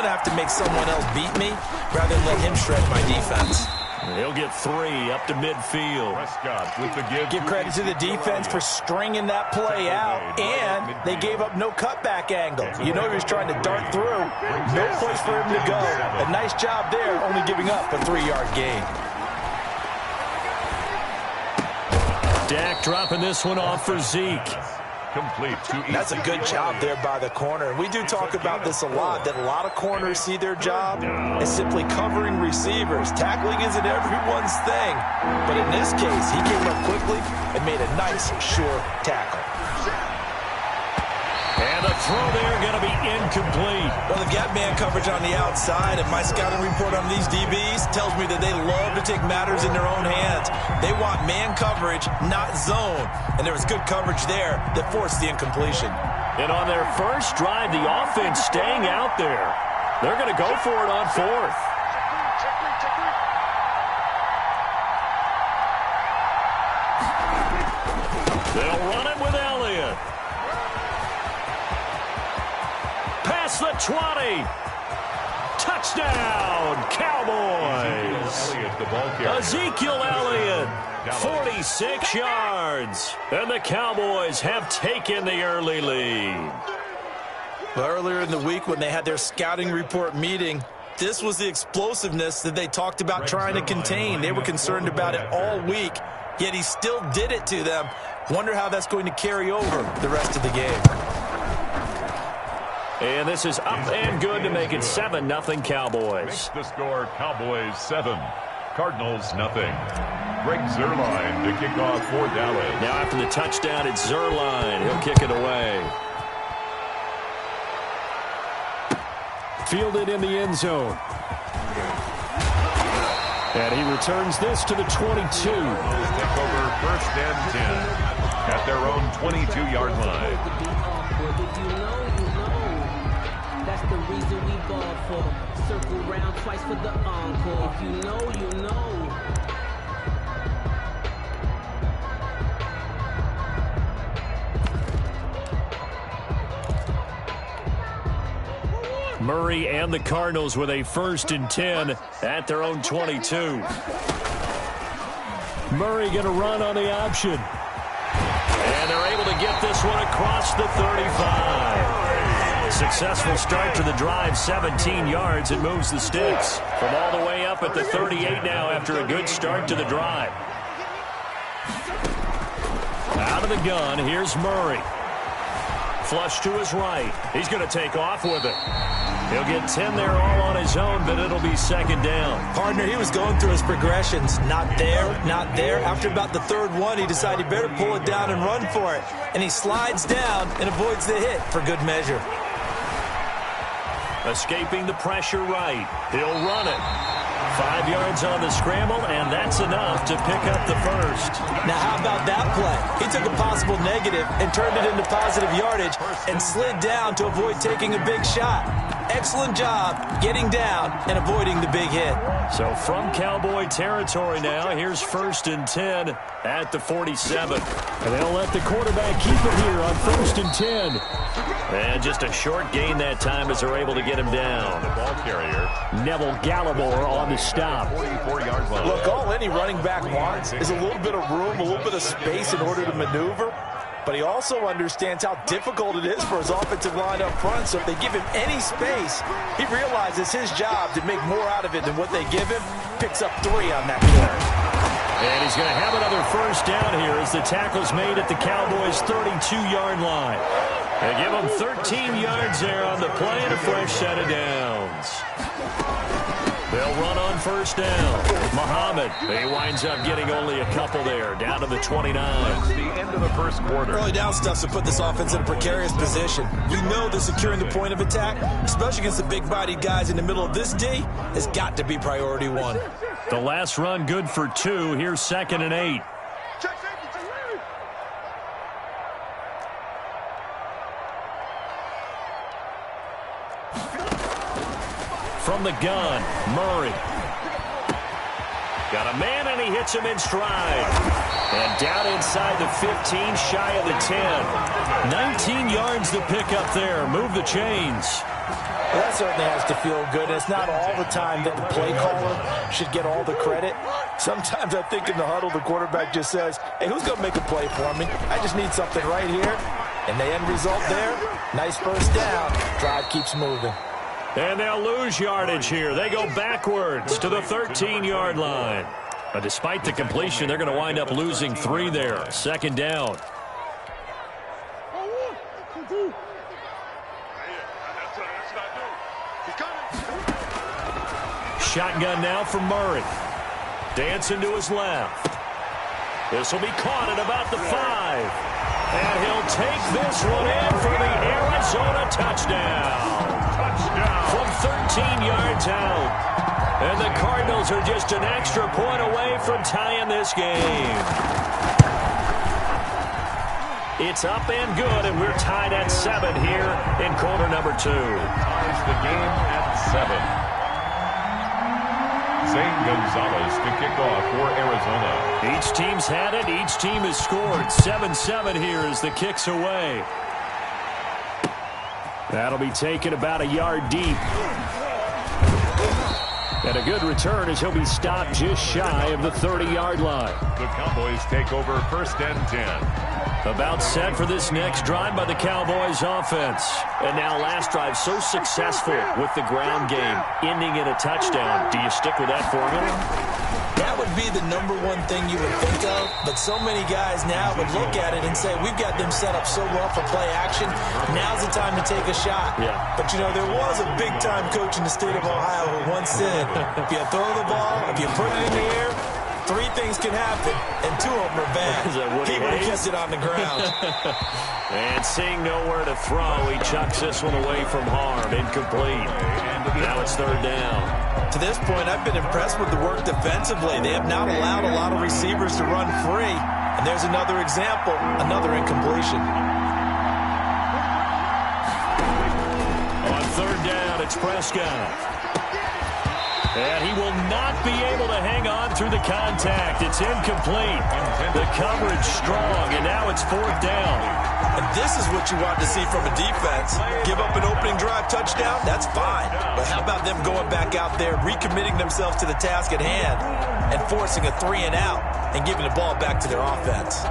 going to have to make someone else beat me rather than let him shred my defense. He'll get 3 up to midfield. Prescott with the Give credit to the defense for stringing that play out, and they gave up no cutback angle. You know he was trying to dart through. No place for him to go. A nice job there, only giving up a 3-yard gain. Dak dropping this one off for Zeke. Complete. That's a good job there by the corner. And we do talk about this a lot, that a lot of corners see their job as simply covering receivers. Tackling isn't everyone's thing. But in this case, he came up quickly and made a nice, sure tackle. And the throw there going to be incomplete. Well, they've got man coverage on the outside, and my scouting report on these DBs tells me that they love to take matters in their own hands. They want man coverage, not zone. And there was good coverage there that forced the incompletion. And on their first drive, the offense staying out there. They're going to go for it on 4th. They'll run it with Elliott. Past the 20. Touchdown, Cowboys. Ezekiel Elliott, 46 yards. And the Cowboys have taken the early lead. Well, earlier in the week when they had their scouting report meeting, this was the explosiveness that they talked about trying to contain. They were concerned about it all week, yet he still did it to them. Wonder how that's going to carry over the rest of the game. And this is up and good to make it 7-0 Cowboys. Makes the score Cowboys 7, Cardinals 0. Greg Zuerlein to kick off for Dallas. Now after the touchdown, it's Zuerlein. He'll kick it away. Fielded in the end zone. And he returns this to the 22. Take over 1st and 10 at their own 22-yard line. That's the reason we ball for. Circle round twice for the encore. If you know, you know. Murray and the Cardinals with a 1st and 10 at their own 22. Murray going to run on the option. And they're able to get this one across the 35. Successful start to the drive, 17 yards. It moves the sticks from all the way up at the 38 now after a good start to the drive. Out of the gun, here's Murray. Flush to his right. He's going to take off with it. He'll get 10 there all on his own, but it'll be 2nd down. Partner, he was going through his progressions. Not there, not there. After about the 3rd one, he decided he better pull it down and run for it. And he slides down and avoids the hit for good measure. Escaping the pressure right. He'll run it. 5 yards on the scramble, and that's enough to pick up the 1st. Now, how about that play? He took a possible negative and turned it into positive yardage and slid down to avoid taking a big shot. Excellent job getting down and avoiding the big hit. So from Cowboy territory now, here's 1st and 10 at the 47. And they'll let the quarterback keep it here on 1st and 10. And just a short gain that time as they're able to get him down. The ball carrier, Neville Gallimore on the stop. 44-yard line. Look, all any running back wants is a little bit of room, a little bit of space in order to maneuver. But he also understands how difficult it is for his offensive line up front. So if they give him any space, he realizes his job to make more out of it than what they give him. Picks up 3 on that play. And he's going to have another 1st down here as the tackle's made at the Cowboys' 32-yard line. They give him 13 yards there on the play and a fresh set of downs. They'll run on 1st down. Muhammad, he winds up getting only a couple there, down to the 29. That's the end of the 1st quarter. Early down stuff to put this offense in a precarious position. We know that securing the point of attack, especially against the big-bodied guys in the middle of this D, has got to be priority 1. The last run good for 2. Here's 2nd and 8. From the gun, Murray. Got a man, and he hits him in stride. And down inside the 15, shy of the 10. 19 yards to pick up there. Move the chains. Well, that certainly has to feel good. It's not all the time that the play caller should get all the credit. Sometimes I think in the huddle, the quarterback just says, hey, who's going to make a play for me? I just need something right here. And the end result there, nice first down. Drive keeps moving. And they'll lose yardage here. They go backwards to the 13-yard line. But despite the completion, they're going to wind up losing 3 there. Second down. Shotgun now from Murray. Dancing to his left. This will be caught at about the 5. And he'll take this one in for the Arizona touchdown. From 13 yards out. And the Cardinals are just an extra point away from tying this game. It's up and good, and we're tied at 7 here in quarter number 2. Ties the game at 7. Zane Gonzalez to kick off for Arizona. Each team's had it. Each team has scored. 7-7 here as the kick's away. That'll be taken about a yard deep. And a good return as he'll be stopped just shy of the 30-yard line. The Cowboys take over first and 10. About set for this next drive by the Cowboys offense. And now last drive so successful with the ground game, ending in a touchdown. Do you stick with that formula? That would be the #1 thing you would think of, but so many guys now would look at it and say, we've got them set up so well for play action, now's the time to take a shot. Yeah. But, you know, there was a big-time coach in the state of Ohio who once said, if you throw the ball, if you put it in the air, 3 things can happen, and 2 of them are bad. He would have kept it on the ground. And seeing nowhere to throw, he chucks this one away from harm. Incomplete. Now it's 3rd down. To this point, I've been impressed with the work defensively. They have not allowed a lot of receivers to run free. And there's another example, another incompletion. On 3rd down, it's Prescott. And he will not be able to hang on through the contact. It's incomplete. The coverage strong, and now it's 4th down. And this is what you want to see from a defense. Give up an opening drive touchdown, that's fine. But how about them going back out there, recommitting themselves to the task at hand, and forcing a 3-and-out and giving the ball back to their offense.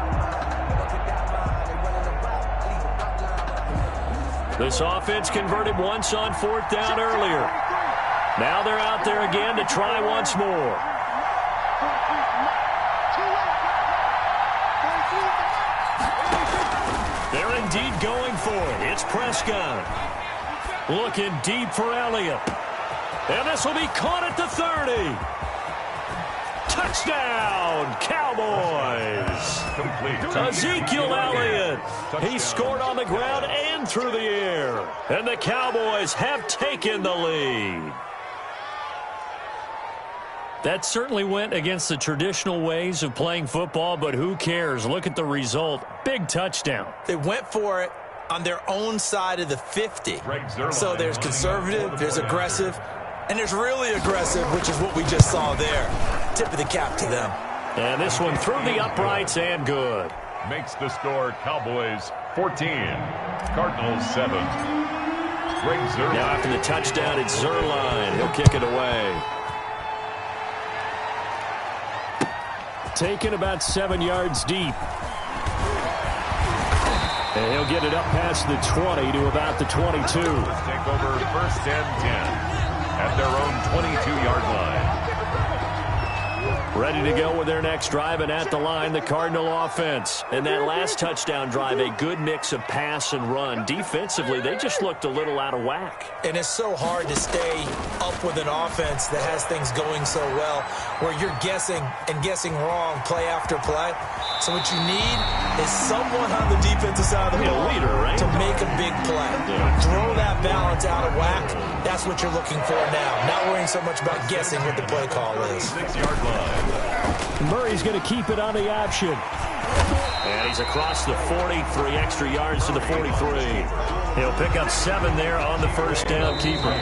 This offense converted once on 4th down earlier. Now they're out there again to try once more. They're indeed going for it. It's Prescott. Looking deep for Elliott. And this will be caught at the 30. Touchdown, Cowboys. Complete. Ezekiel Elliott. He scored on the ground and through the air. And the Cowboys have taken the lead. That certainly went against the traditional ways of playing football, but who cares? Look at the result. Big touchdown. They went for it on their own side of the 50. So there's conservative, there's aggressive, and there's really aggressive, which is what we just saw there. Tip of the cap to them. And this one through the uprights and good. Makes the score Cowboys 14, Cardinals 7. Greg Zuerlein. Now after the touchdown, it's Zuerlein. He'll kick it away. Taken about 7 yards deep. And he'll get it up past the 20 to about the 22. Take over first and 10 at their own 22-yard line. Ready to go with their next drive, and at the line, the Cardinal offense. And that last touchdown drive, a good mix of pass and run. Defensively, they just looked a little out of whack. And it's so hard to stay up with an offense that has things going so well, where you're guessing and guessing wrong play after play. So what you need is someone on the defensive side of the ball to make a big play. Throw that balance out of whack. That's what you're looking for now. Not worrying so much about guessing what the play call is. 6-yard line. Murray's going to keep it on the option. And he's across the 40, 3 extra yards to the 43. He'll pick up 7 there on the first down keeper.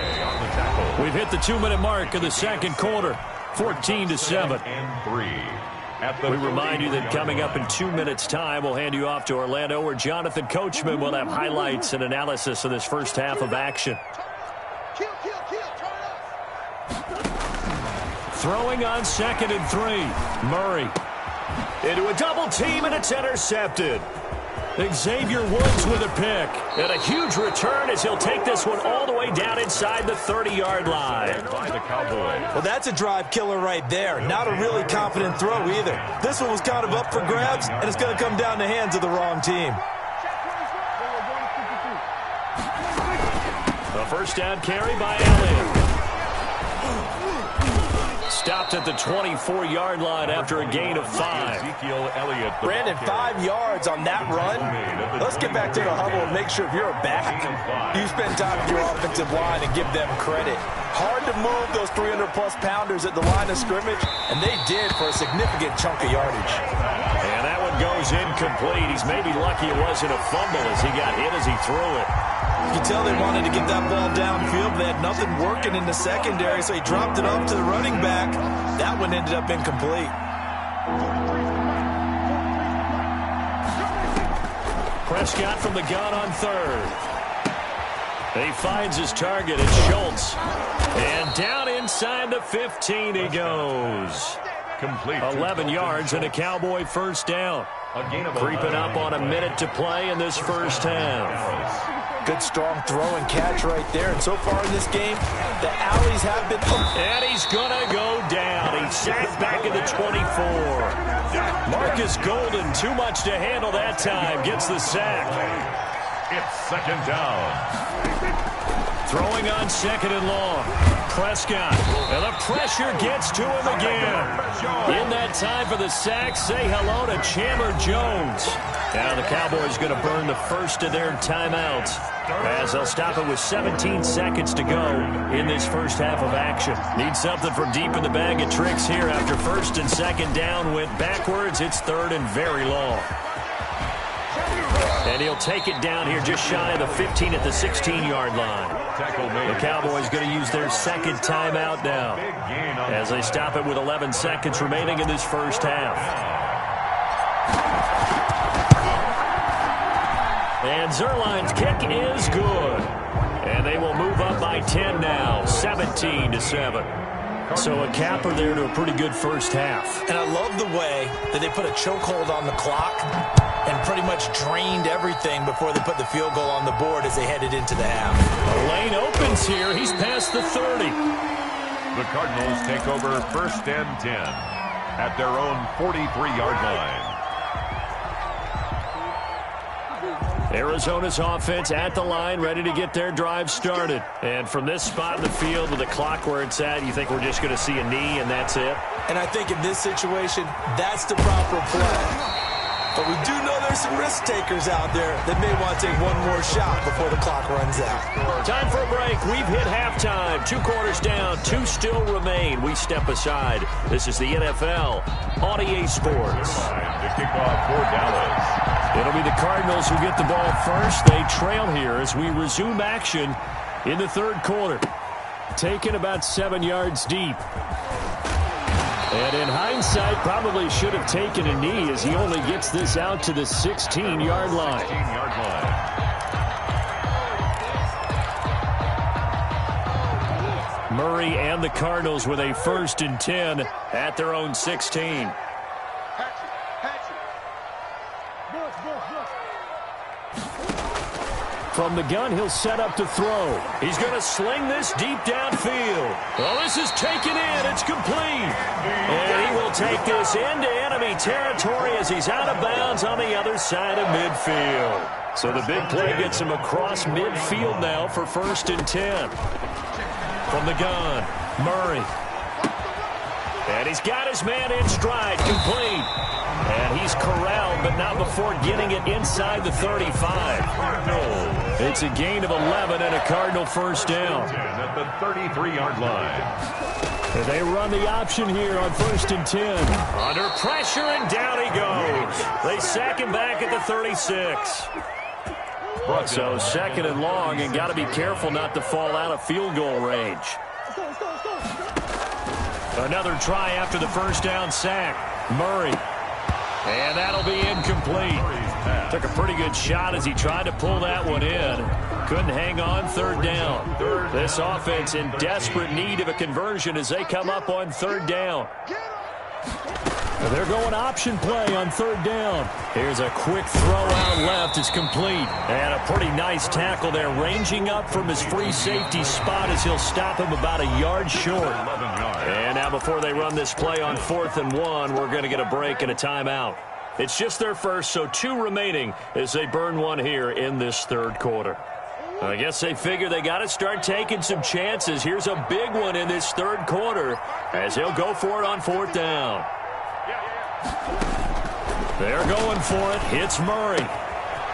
We've hit the 2-minute mark of the second quarter, 14-7. And 3. We remind you that coming up in 2 minutes' time, we'll hand you off to Orlando, where Jonathan Coachman will have highlights and analysis of this first half of action. Throwing on 2nd and 3. Murray into a double team, and it's intercepted. Xavier Woods with a pick. And a huge return as he'll take this one all the way down inside the 30-yard line. By the Cowboys. Well, that's a drive killer right there. Not a really confident throw either. This one was kind of up for grabs, and it's going to come down the hands of the wrong team. A first down carry by Elliott. Stopped at the 24-yard line after a gain of 5. Ezekiel Elliott. Brandon, 5 yards on that run. Let's get back to the huddle and make sure if you're a back, you spend time with your offensive line and give them credit. Hard to move those 300-plus pounders at the line of scrimmage, and they did for a significant chunk of yardage. And that one goes incomplete. He's maybe lucky it wasn't a fumble as he got hit as he threw it. You can tell they wanted to get that ball downfield. They had nothing working in the secondary, so he dropped it off to the running back. That one ended up incomplete. Prescott from the gun on 3rd. He finds his target. It's Schultz. And down inside the 15 he goes. Complete. 11 yards and a Cowboy first down. Creeping up on a minute to play in this first half. Good, strong throw and catch right there. And so far in this game, the alleys have been... And he's going to go down. He's sacked back at the 24. Marcus Golden, too much to handle that time, gets the sack. It's 2nd down. Throwing on 2nd and long. Prescott. And the pressure gets to him again. In that time for the sack, say hello to Chandler Jones. Now the Cowboys going to burn the first of their timeouts as they'll stop it with 17 seconds to go in this first half of action. Need something from deep in the bag of tricks here after 1st and 2nd down went backwards. It's 3rd and very long. And he'll take it down here just shy of the 15 at the 16-yard line. The Cowboys going to use their 2nd timeout now as they stop it with 11 seconds remaining in this first half. And Zerline's kick is good. And they will move up by 10 now, 17-7. So a capper there to a pretty good first half. And I love the way that they put a chokehold on the clock and pretty much drained everything before they put the field goal on the board as they headed into the half. The lane opens here. He's past the 30. The Cardinals take over 1st and 10 at their own 43-yard line. Arizona's offense at the line, ready to get their drive started. And from this spot in the field with the clock where it's at, you think we're just going to see a knee and that's it? And I think in this situation, that's the proper play. But we do know there's some risk takers out there that may want to take one more shot before the clock runs out. Time for a break. We've hit halftime. 2 quarters down. 2 still remain. We step aside. This is the NFL on EA Sports. The kickoff for Dallas. It'll be the Cardinals who get the ball first. They trail here as we resume action in the 3rd quarter. Taken about 7 yards deep. And in hindsight, probably should have taken a knee as he only gets this out to the 16-yard line. 16-yard line. Murray and the Cardinals with a 1st and 10 at their own 16. From the gun, he'll set up to throw. He's going to sling this deep downfield. Well, this is taken in. It's complete. And he will take this into enemy territory as he's out of bounds on the other side of midfield. So the big play gets him across midfield now for 1st and 10. From the gun, Murray. And he's got his man in stride, complete. And he's corralled, but not before getting it inside the 35. It's a gain of 11 and a Cardinal first down. At the 33-yard line. And they run the option here on 1st and 10. Under pressure, and down he goes. They sack him back at the 36. So 2nd and long, and got to be careful not to fall out of field goal range. Another try after the first down sack. Murray. And that'll be incomplete. Took a pretty good shot as he tried to pull that one in. Couldn't hang on, third down. This offense in desperate need of a conversion as they come up on third down. They're going option play on third down. Here's a quick throw out left. It's complete. And a pretty nice tackle there, ranging up from his free safety spot as he'll stop him about a yard short. And now before they run this play on 4th and 1, we're going to get a break and a timeout. It's just their first, so 2 remaining as they burn one here in this third quarter. I guess they figure they got to start taking some chances. Here's a big one in this third quarter as he'll go for it on 4th down. They're going for it. It's Murray.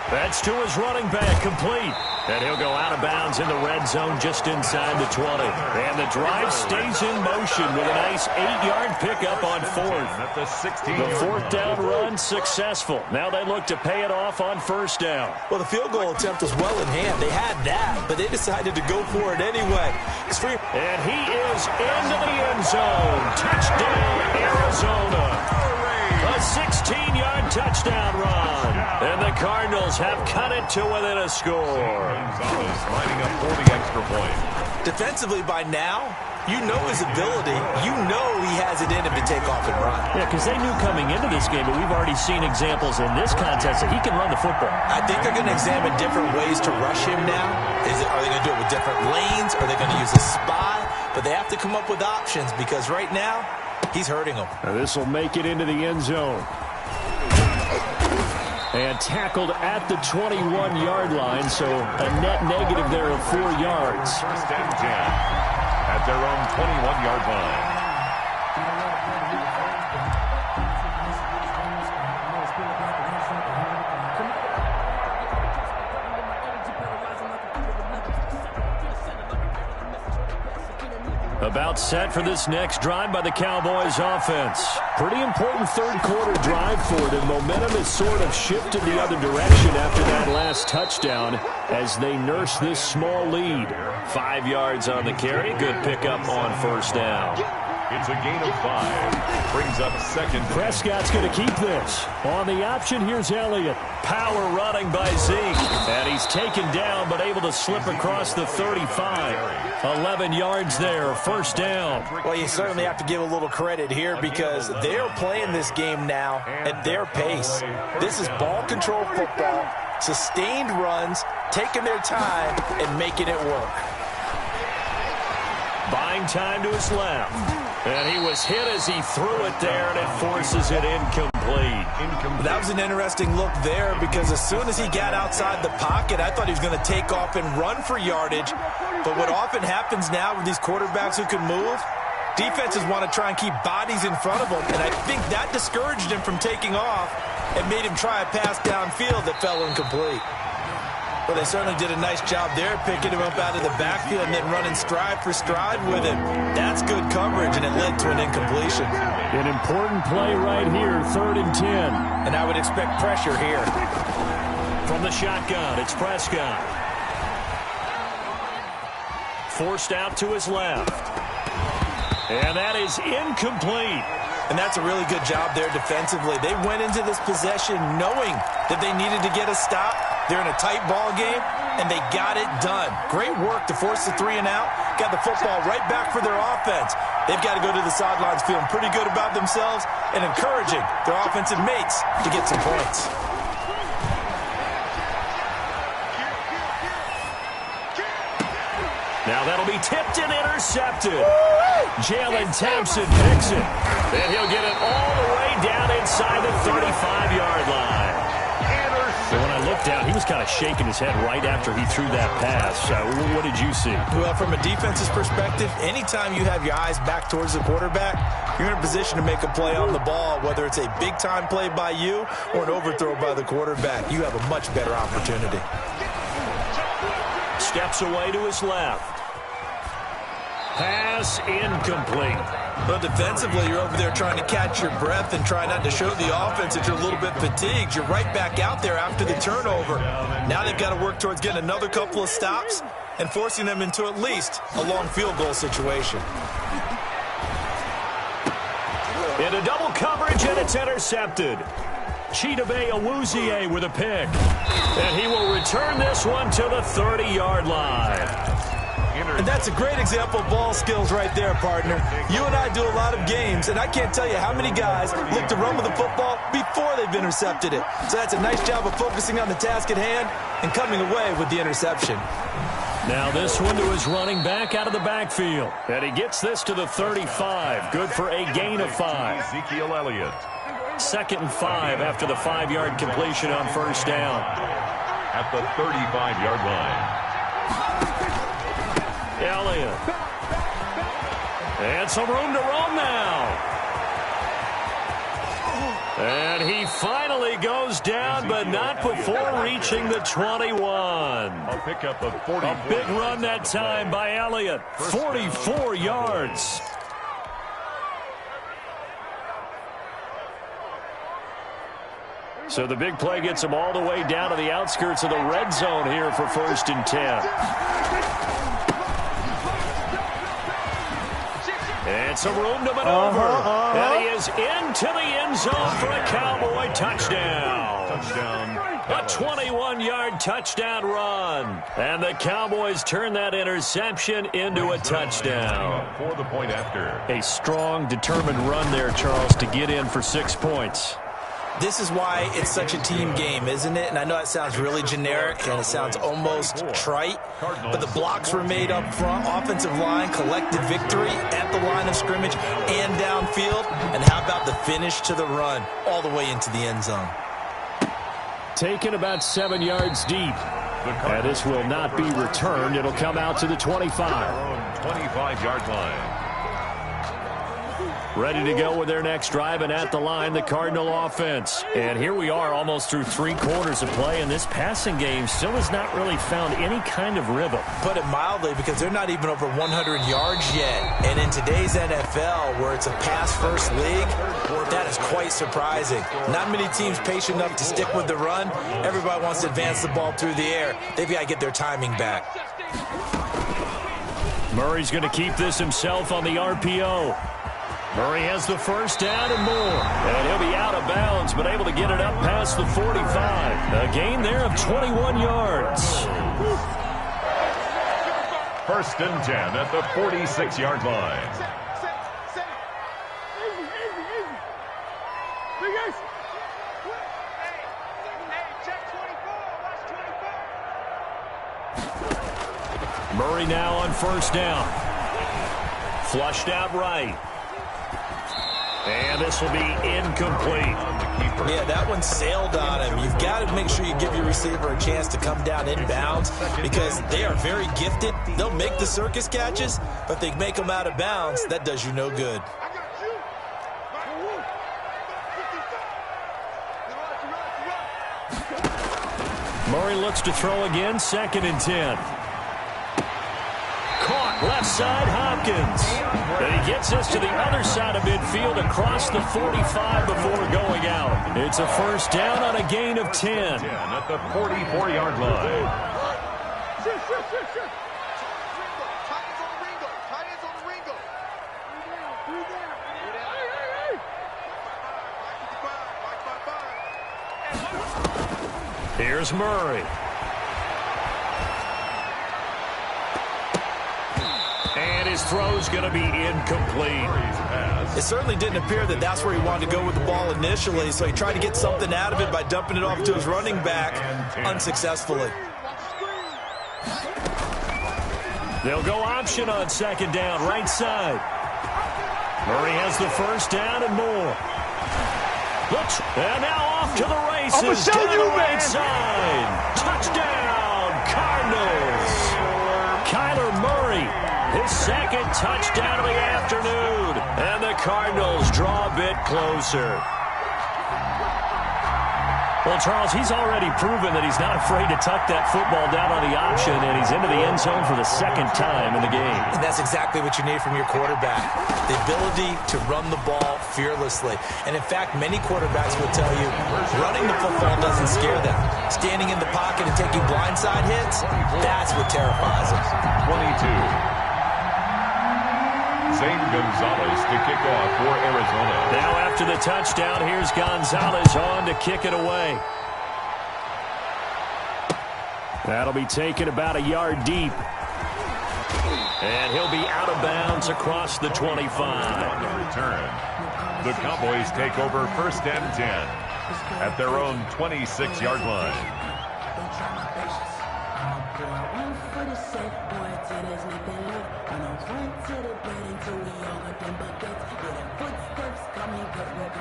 That's to his running back, complete. And he'll go out of bounds in the red zone just inside the 20. And the drive stays in motion with a nice 8-yard pickup on 4th. The 4th down run successful. Now they look to pay it off on 1st down. Well, the field goal attempt was well in hand. They had that, but they decided to go for it anyway. And he is into the end zone. Touchdown, Arizona. A 16-yard touchdown run. And the Cardinals have cut it to within a score. Lining up for the extra point. Defensively by now, you know his ability. You know he has it in him to take off and run. Yeah, because they knew coming into this game, but we've already seen examples in this contest that he can run the football. I think they're going to examine different ways to rush him now. Are they going to do it with different lanes? Are they going to use a spy? But they have to come up with options because right now, he's hurting them. This will make it into the end zone. And tackled at the 21-yard line, so a net negative there of 4 yards. 1st and 10 at their own 21-yard line. About set for this next drive by the Cowboys offense. Pretty important third quarter drive for them. Momentum has sort of shifted the other direction after that last touchdown as they nurse this small lead. 5 yards on the carry. Good pickup on 1st down. It's a gain of 5. Brings up 2nd. Prescott's going to keep this. On the option, here's Elliott. Power running by Zeke. And he's taken down, but able to slip across the 35. 11 yards there, 1st down. Well, you certainly have to give a little credit here because they're playing this game now at their pace. This is ball control football, sustained runs, taking their time, and making it work. Buying time to his left. And he was hit as he threw it there, and it forces it incomplete. That was an interesting look there because as soon as he got outside the pocket, I thought he was going to take off and run for yardage. But what often happens now with these quarterbacks who can move, defenses want to try and keep bodies in front of them, and I think that discouraged him from taking off and made him try a pass downfield that fell incomplete. Well, they certainly did a nice job there, picking him up out of the backfield and then running stride for stride with him. That's good coverage, and it led to an incompletion. An important play right here, 3rd and 10. And I would expect pressure here. From the shotgun, it's Prescott. Forced out to his left. And that is incomplete. And that's a really good job there defensively. They went into this possession knowing that they needed to get a stop. They're in a tight ball game, and they got it done. Great work to force the 3 and out. Got the football right back for their offense. They've got to go to the sidelines feeling pretty good about themselves and encouraging their offensive mates to get some points. Now that'll be tipped and intercepted. Jalen Thompson picks it. And he'll get it all the way down inside the 35-yard line. So when I looked down, he was kind of shaking his head right after he threw that pass. What did you see? Well, from a defense's perspective, anytime you have your eyes back towards the quarterback, you're in a position to make a play on the ball, whether it's a big-time play by you or an overthrow by the quarterback. You have a much better opportunity. Steps away to his left. Pass incomplete. Well, defensively, you're over there trying to catch your breath and try not to show the offense that you're a little bit fatigued. You're right back out there after the turnover. Now they've got to work towards getting another couple of stops and forcing them into at least a long field goal situation. Into double coverage, and it's intercepted. Chidobe Awuzie with a pick. And he will return this one to the 30-yard line. And that's a great example of ball skills right there, partner. You and I do a lot of games, and I can't tell you how many guys look to run with the football before they've intercepted it. So that's a nice job of focusing on the task at hand and coming away with the interception. Now this one to his running back out of the backfield. And he gets this to the 35. Good for a gain of 5. Ezekiel Elliott. 2nd and 5 after the 5-yard completion on first down. At the 35-yard line. Elliott. And some room to roam now. And he finally goes down, but not before reaching the 21. A pickup of 44. A big run that time by Elliott. 44 yards. So the big play gets him all the way down to the outskirts of the red zone here for 1st and 10. And some room to maneuver. And he is into the end zone for a Cowboy touchdown. A 21-yard touchdown run. And the Cowboys turn that interception into a touchdown. For the point after. A strong, determined run there, Charles, to get in for 6 points. This is why it's such a team game, isn't it? And I know it sounds really generic and it sounds almost trite, but the blocks were made up front. Offensive line collected victory at the line of scrimmage and downfield. And how about the finish to the run all the way into the end zone? Taken about 7 yards deep. And this will not be returned. It'll come out to the 25. 25-yard line. Ready to go with their next drive, and at the line, the Cardinal offense. And here we are almost through 3 quarters of play, and this passing game still has not really found any kind of rhythm. Put it mildly, because they're not even over 100 yards yet. And in today's NFL, where it's a pass-first league, that is quite surprising. Not many teams patient enough to stick with the run. Everybody wants to advance the ball through the air. They've got to get their timing back. Murray's going to keep this himself on the RPO. Murray has the first down and more. And he'll be out of bounds, but able to get it up past the 45. A gain there of 21 yards. 1st and 10 at the 46-yard line. Murray now on first down. Flushed out right. And this will be incomplete. Yeah, that one sailed on him. You've got to make sure you give your receiver a chance to come down inbounds because they are very gifted. They'll make the circus catches, but if they make them out of bounds, that does you no good. Murray looks to throw again, 2nd and 10. Caught left side, Hopkins. And he gets us to the other side of midfield across the 45 before going out. It's a first down on a gain of 10. At the 44-yard line. Here's Murray. And his throw's going to be incomplete. It certainly didn't appear that that's where he wanted to go with the ball initially, so he tried to get something out of it by dumping it off to his running back unsuccessfully. They'll go option on 2nd down, right side. Murray has the first down and more. Looks, and now off to the races. Down the right side. Touchdown, Cardinals. Kyler Murray, his 2nd touchdown of the afternoon. And the Cardinals draw a bit closer. Well, Charles, he's already proven that he's not afraid to tuck that football down on the option, and he's into the end zone for the 2nd time in the game. And that's exactly what you need from your quarterback, the ability to run the ball fearlessly. And, in fact, many quarterbacks will tell you running the football doesn't scare them. Standing in the pocket and taking blindside hits, that's what terrifies them. 22. Zane Gonzalez to kick off for Arizona. Now after the touchdown, here's Gonzalez on to kick it away. That'll be taken about a yard deep. And he'll be out of bounds across the 25. On the return, the Cowboys take over 1st and 10 at their own 26-yard line.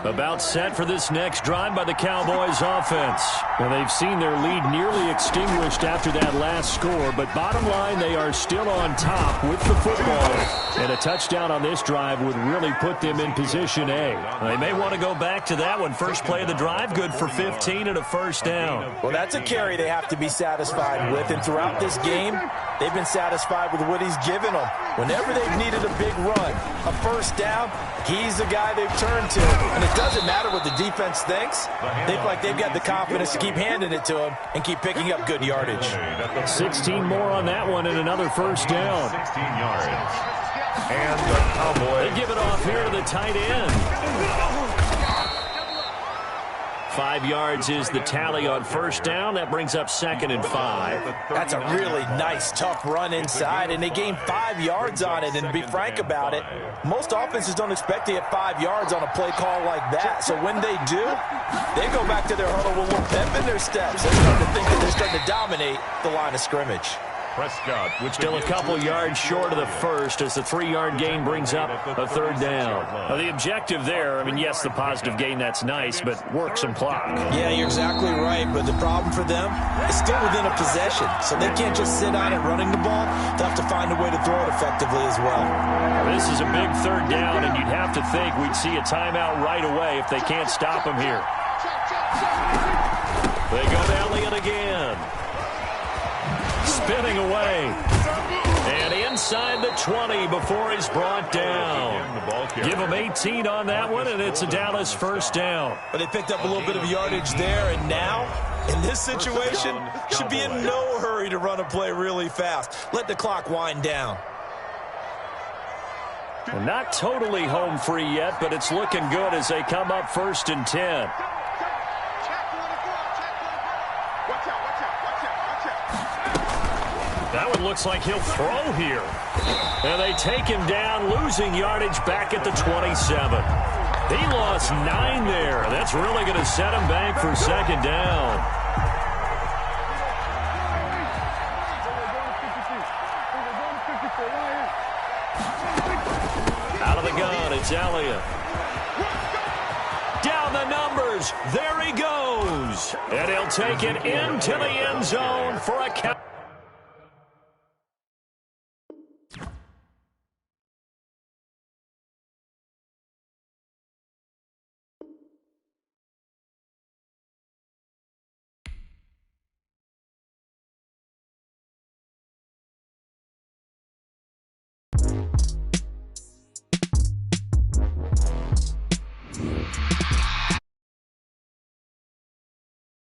About set for this next drive by the Cowboys offense. Well, they've seen their lead nearly extinguished after that last score, but bottom line, they are still on top with the football. And a touchdown on this drive would really put them in position A. They may want to go back to that one. First play of the drive, good for 15 and a first down. Well, that's a carry they have to be satisfied with, and throughout this game, they've been satisfied with what he's given them. Whenever they've needed a big run, a first down, he's the guy they've turned to. And it doesn't matter what the defense thinks. They feel like they've got the confidence to keep handing it to him and keep picking up good yardage. 16 more on that one and another first down. 16 yards. And the Cowboys. They give it off here to the tight end. 5 yards is the tally on first down. That brings up 2nd and 5. That's a really nice, tough run inside, and they gained 5 yards on it. And to be frank about it, most offenses don't expect to get 5 yards on a play call like that. So when they do, they go back to their huddle with a little pep in their steps. They're starting to think that they're starting to dominate the line of scrimmage. Prescott with Still a couple yards short of the first as the 3-yard gain brings up a third down. Now, the objective there, I mean, yes, the positive gain, that's nice, but work some clock. Yeah, you're exactly right, but the problem for them is still within a possession, so they can't just sit on it running the ball. They'll have to find a way to throw it effectively as well. This is a big third down, and you'd have to think we'd see a timeout right away if they can't stop him here. They go to Elliott again. Spinning away. And inside the 20 before he's brought down. Give him 18 on that one, and it's a Dallas first down. But they picked up a little bit of yardage there, and now, in this situation, should be in no hurry to run a play really fast. Let the clock wind down. Well, not totally home free yet, but it's looking good as they come up 1st and 10. That one looks like he'll throw here. And they take him down, losing yardage back at the 27. He lost 9 there. That's really going to set him back for 2nd down. Out of the gun, it's Elliott. Down the numbers. There he goes. And he'll take it into the end zone for a count.